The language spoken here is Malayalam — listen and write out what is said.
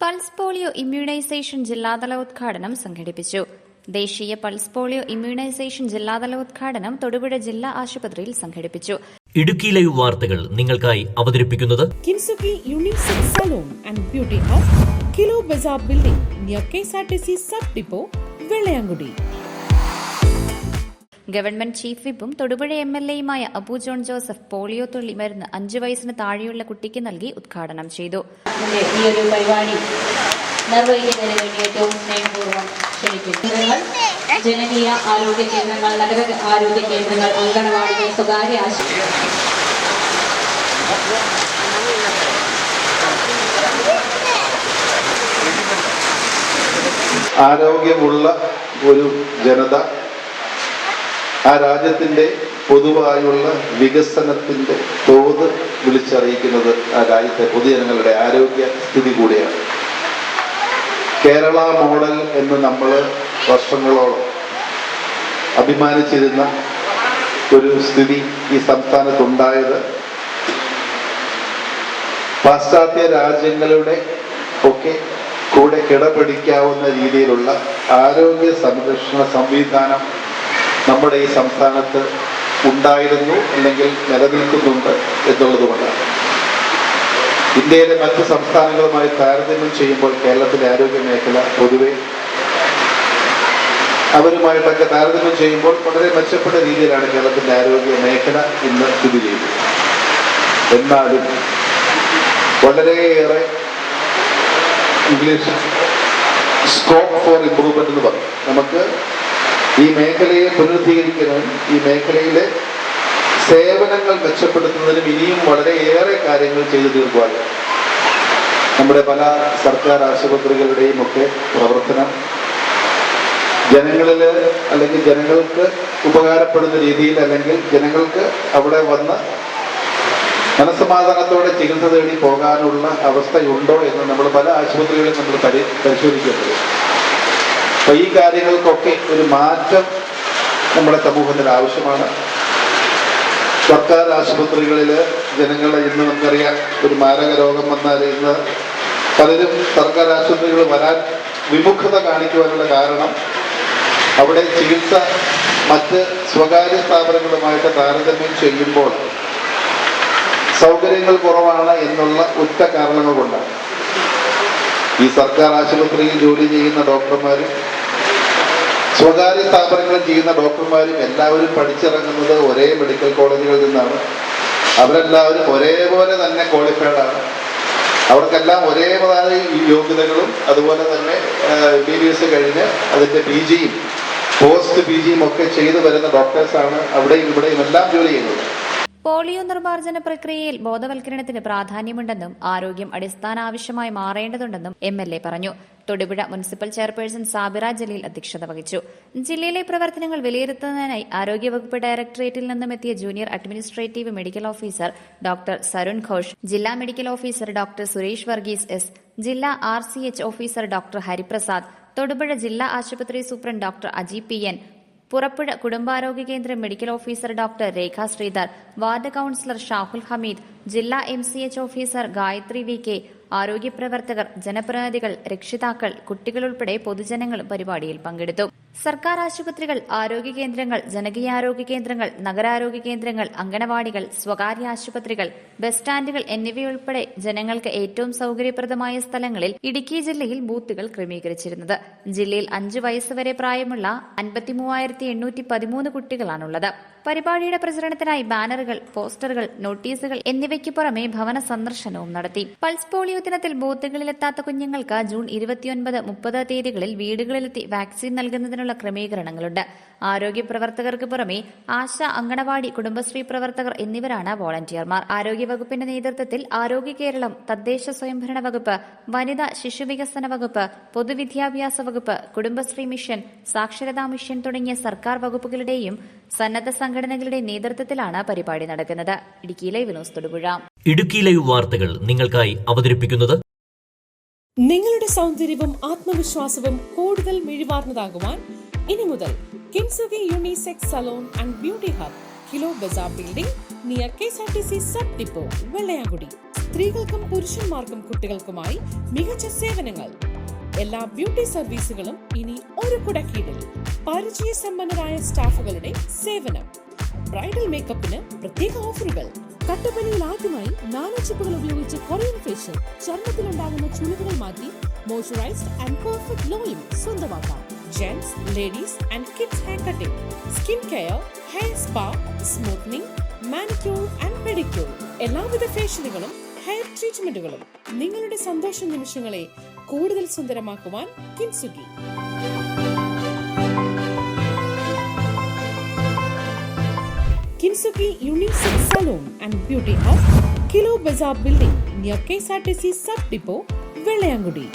പൾസ് പോളിയോ ഇമ്മ്യൂണൈസേഷൻ ജില്ലാതല ഉദ്ഘാടനം സംഘടിപ്പിച്ചു. ദേശീയ പൾസ് പോളിയോ ഇമ്മ്യൂണൈസേഷൻ ജില്ലാതല ഉദ്ഘാടനം തൊടുപുഴ ജില്ലാ ആശുപത്രിയിൽ സംഘടിപ്പിച്ചു. ഇടുക്കി ലൈവ് വാർത്തകൾ നിങ്ങൾക്കായി അവതരിപ്പിക്കുന്നത് Kinsuki unisex salon and beauty hub, kilo bazaar building near KSRTC sub depot, Vellayamkudi. Government chief വിപ്പും തൊടുപുഴ MLAയുമായ അബു ജോൺ ജോസഫ് പോളിയോ തുള്ളി മരുന്ന് 5 വയസ്സിന് താഴെയുള്ള കുട്ടിക്ക് നൽകി ഉദ്ഘാടനം ചെയ്തു. ഈ ഒരു പരിപാടി നിർവഹിക്കുന്നതിന് വേണ്ടി ഏറ്റവും സ്നേഹപൂർവ്വം ക്ഷണിക്കുന്നു. ജനകീയ ആരോഗ്യ കേന്ദ്രങ്ങൾ, നഗര ആരോഗ്യ കേന്ദ്രങ്ങൾ, അംഗനവാടികൾ, സ്വകാര്യ ആശുപത്രി ആരോഗ്യമുള്ള ഒരു ജനത ആ രാജ്യത്തിൻ്റെ പൊതുവായുള്ള വികസനത്തിൻ്റെ തോത് വിളിച്ചറിയിക്കുന്നത് ആ രാജ്യത്തെ പൊതുജനങ്ങളുടെ ആരോഗ്യ സ്ഥിതി കൂടിയാണ്. കേരള മോഡൽ എന്ന് നമ്മൾ വർഷങ്ങളോളം അഭിമാനിച്ചിരുന്ന ഒരു സ്ഥിതി ഈ സംസ്ഥാനത്തുണ്ടായത് പാശ്ചാത്യ രാജ്യങ്ങളുടെ ഒക്കെ കൂടെ കിടപിടിക്കാവുന്ന രീതിയിലുള്ള ആരോഗ്യ സംരക്ഷണ സംവിധാനം നമ്മുടെ ഈ സംസ്ഥാനത്ത് ഉണ്ടായിരുന്നു, അല്ലെങ്കിൽ നിലനിൽക്കുന്നുണ്ട് എന്നുള്ളതുകൊണ്ടാണ്. ഇന്ത്യയിലെ മറ്റ് സംസ്ഥാനങ്ങളുമായി താരതമ്യം ചെയ്യുമ്പോൾ കേരളത്തിലെ ആരോഗ്യ മേഖല പൊതുവെ അവരുമായിട്ടൊക്കെ താരതമ്യം ചെയ്യുമ്പോൾ വളരെ മെച്ചപ്പെട്ട രീതിയിലാണ് കേരളത്തിൻ്റെ ആരോഗ്യ മേഖല ഇന്ന് സ്ഥിതി ചെയ്യുന്നത്. എന്നാലും വളരെയേറെ ഇംഗ്ലീഷ് സ്കോപ്പ് ഫോർ ഇംപ്രൂവ്മെന്റ് എന്ന് പറയും. നമുക്ക് ഈ മേഖലയെ പുനരുദ്ധീകരിക്കുന്നതിനും ഈ മേഖലയിലെ സേവനങ്ങൾ മെച്ചപ്പെടുത്തുന്നതിനും ഇനിയും വളരെയേറെ കാര്യങ്ങൾ ചെയ്തു തീർക്കുവാൻ നമ്മുടെ പല സർക്കാർ ആശുപത്രികളുടെയും ഒക്കെ പ്രവർത്തനം ജനങ്ങളിൽ, അല്ലെങ്കിൽ ജനങ്ങൾക്ക് ഉപകാരപ്പെടുന്ന രീതിയിൽ, അല്ലെങ്കിൽ ജനങ്ങൾക്ക് അവിടെ വന്ന് മനസ്സമാധാനത്തോടെ ചികിത്സ തേടി പോകാനുള്ള അവസ്ഥയുണ്ടോ എന്ന് നമ്മൾ പല ആശുപത്രികളിലും നമ്മൾ പരിശോധിക്കേണ്ടത്. അപ്പൊ ഈ കാര്യങ്ങൾക്കൊക്കെ ഒരു മാറ്റം നമ്മുടെ സമൂഹത്തിൽ ആവശ്യമാണ്. സർക്കാർ ആശുപത്രികളിൽ ജനങ്ങളെ ഇന്ന് നമുക്കറിയാം, ഒരു മാരക രോഗം വന്നാൽ ഇന്ന് പലരും സർക്കാർ ആശുപത്രികൾ വരാൻ വിമുഖത കാണിക്കുവാനുള്ള കാരണം അവിടെ ചികിത്സ മറ്റ് സ്വകാര്യ സ്ഥാപനങ്ങളുമായിട്ട് താരതമ്യം ചെയ്യുമ്പോൾ സൗകര്യങ്ങൾ കുറവാണ് എന്നുള്ള ഒറ്റ കാരണങ്ങൾ കൊണ്ടാണ്. ഈ സർക്കാർ ആശുപത്രിയിൽ ജോലി ചെയ്യുന്ന ഡോക്ടർമാരും സ്വകാര്യ സ്ഥാപനങ്ങളിൽ ചെയ്യുന്ന ഡോക്ടർമാരും എല്ലാവരും പഠിച്ചിറങ്ങുന്നത് ഒരേ മെഡിക്കൽ കോളേജുകളിൽ നിന്നാണ്. അവരെല്ലാവരും ഒരേപോലെ തന്നെ ക്വാളിഫൈഡ് ആണ്. അവർക്കെല്ലാം ഒരേപോലെ യോഗ്യതകളും അതുപോലെ തന്നെ MBBS കഴിഞ്ഞ് അതിൻ്റെ PGയും പോസ്റ്റ് PGയും ഒക്കെ ചെയ്തു വരുന്ന ഡോക്ടേഴ്സാണ് അവിടെയും ഇവിടെയും എല്ലാം ജോലി ചെയ്യുന്നത്. പോളിയോ നിർമ്മാർജ്ജന പ്രക്രിയയിൽ ബോധവൽക്കരണത്തിന് പ്രാധാന്യമുണ്ടെന്നും ആരോഗ്യം അടിസ്ഥാന ആവശ്യമായി മാറേണ്ടതുണ്ടെന്നും MLA പറഞ്ഞു. തൊടുപുഴ മുനിസിപ്പൽ ചെയർപേഴ്സൺ സാബിറ ജലീൽ അധ്യക്ഷത വഹിച്ചു. ജില്ലയിലെ പ്രവർത്തനങ്ങൾ വിലയിരുത്തുന്നതിനായി ആരോഗ്യവകുപ്പ് ഡയറക്ടറേറ്റിൽ നിന്നും എത്തിയ junior administrative medical officer doctor Sarun Ghosh, ജില്ലാ medical officer doctor Suresh Varghese S, ജില്ലാ RCH officer doctor Hariprasad, Thodupuzha ജില്ലാ ആശുപത്രി superintendent doctor Aji PN, Purappuzha കുടുംബാരോഗ്യ കേന്ദ്രം medical officer doctor Rekha Sreedhar, ward councillor Shahul Hameed, ജില്ലാ MCH ഓഫീസർ ഗായത്രി VK, ആരോഗ്യ പ്രവർത്തകർ, ജനപ്രതിനിധികൾ, രക്ഷിതാക്കൾ, കുട്ടികളുൾപ്പെടെ പൊതുജനങ്ങൾ പരിപാടിയിൽ പങ്കെടുത്തു. സർക്കാർ ആശുപത്രികൾ, ആരോഗ്യ കേന്ദ്രങ്ങൾ, ജനകീയാരോഗ്യ കേന്ദ്രങ്ങൾ, നഗരാരോഗ്യ കേന്ദ്രങ്ങൾ, അംഗനവാടികൾ, സ്വകാര്യ ആശുപത്രികൾ, ബസ് സ്റ്റാൻഡുകൾ എന്നിവയുൾപ്പെടെ ജനങ്ങൾക്ക് ഏറ്റവും സൌകര്യപ്രദമായ സ്ഥലങ്ങളിൽ ഇടുക്കി ജില്ലയിൽ ബൂത്തുകൾ ക്രമീകരിച്ചിരുന്നത്. ജില്ലയിൽ 5 വയസ്സ് വരെ പ്രായമുള്ള 53,813 കുട്ടികളാണുള്ളത്. പരിപാടിയുടെ പ്രചരണത്തിനായി ബാനറുകൾ, പോസ്റ്ററുകൾ, നോട്ടീസുകൾ എന്നിവയ്ക്ക് പുറമെ ഭവന സന്ദർശനവും നടത്തി. പൾസ് പോളിയോ ദിനത്തിൽ ബൂത്തുകളിലെത്താത്ത കുഞ്ഞുങ്ങൾക്ക് ജൂൺ 29, 30 തീയതികളിൽ വീടുകളിലെത്തി വാക്സിൻ നൽകുന്നതിനുള്ള ക്രമീകരണങ്ങളുണ്ട്. ആരോഗ്യ പ്രവർത്തകർക്ക് പുറമെ ആശ, അങ്കണവാടി, കുടുംബശ്രീ പ്രവർത്തകർ എന്നിവരാണ് വോളണ്ടിയർമാർ. ആരോഗ്യവകുപ്പിന്റെ നേതൃത്വത്തിൽ ആരോഗ്യ കേരളം, തദ്ദേശ സ്വയംഭരണ വകുപ്പ്, വനിതാ ശിശുവികസന വകുപ്പ്, പൊതുവിദ്യാഭ്യാസ വകുപ്പ്, കുടുംബശ്രീ മിഷൻ, സാക്ഷരതാ മിഷൻ തുടങ്ങിയ സർക്കാർ വകുപ്പുകളുടെയും സന്നദ്ധ സംഘടനകളുടെ നേതൃത്വത്തിലാണ് പരിപാടി നടക്കുന്നത്. Idukki live news Thodupuzha. Idukki live വാർത്തകൾ നിങ്ങൾക്കായി അവതരിപ്പിക്കുന്നത് നിങ്ങളുടെ സൗന്ദര്യവും ആത്മവിശ്വാസവും കൂടുതൽ മിഴിവാർന്നതാകുവാൻ ഇനി മുതൽ Kinsuki unisex salon and beauty hub, kilo bazaar building near KSRTC sub depot Vellayamkudi. സ്ത്രീകൾക്കും പുരുഷന്മാർക്കും കുട്ടികൾക്കുമായി മികച്ച സേവനങ്ങൾ. എല്ലാ ബ്യൂട്ടി സർവീസുകളും ഇനി ഒരു കുടക്കീഴിൽ. പരിചയസമ്പന്നരായ സ്റ്റാഫുകളുടെ സേവനം. ബ്രൈഡൽ മേക്കപ്പിന് പ്രത്യേക ഓഫറുകൾ. കട്ടപ്പനയിൽ ആദ്യമായി നാനോച്ചിപ്പുകൾ ഉപയോഗിച്ച് കൊറിയൻ ഫേഷ്യൽ. ചർമ്മത്തിലുണ്ടാകുന്ന ചുളിവുകൾ മാറ്റി മോയ്സ്ചറൈസ്ഡ് ആൻഡ് പെർഫെക്റ്റ് ഗ്ലോയും സ്വന്തമാക്കാം. Gents, ladies and kids hair cutting, skin care, hair spa, smoothening, manicure and pedicure. എല്ലാവിധ ഫേഷ്യലുകളും ഹെയർ ട്രീറ്റ്മെന്റുകളും. നിങ്ങളുടെ സന്തോഷ നിമിഷങ്ങളെ കൂടുതൽ സുന്ദരമാക്കുവാൻ കിൻസുഗി. Kinsugi Unisex Salon and Beauty Hub, Kilo Bazaar Building near KSRTC Sub Depot, Velayangudi.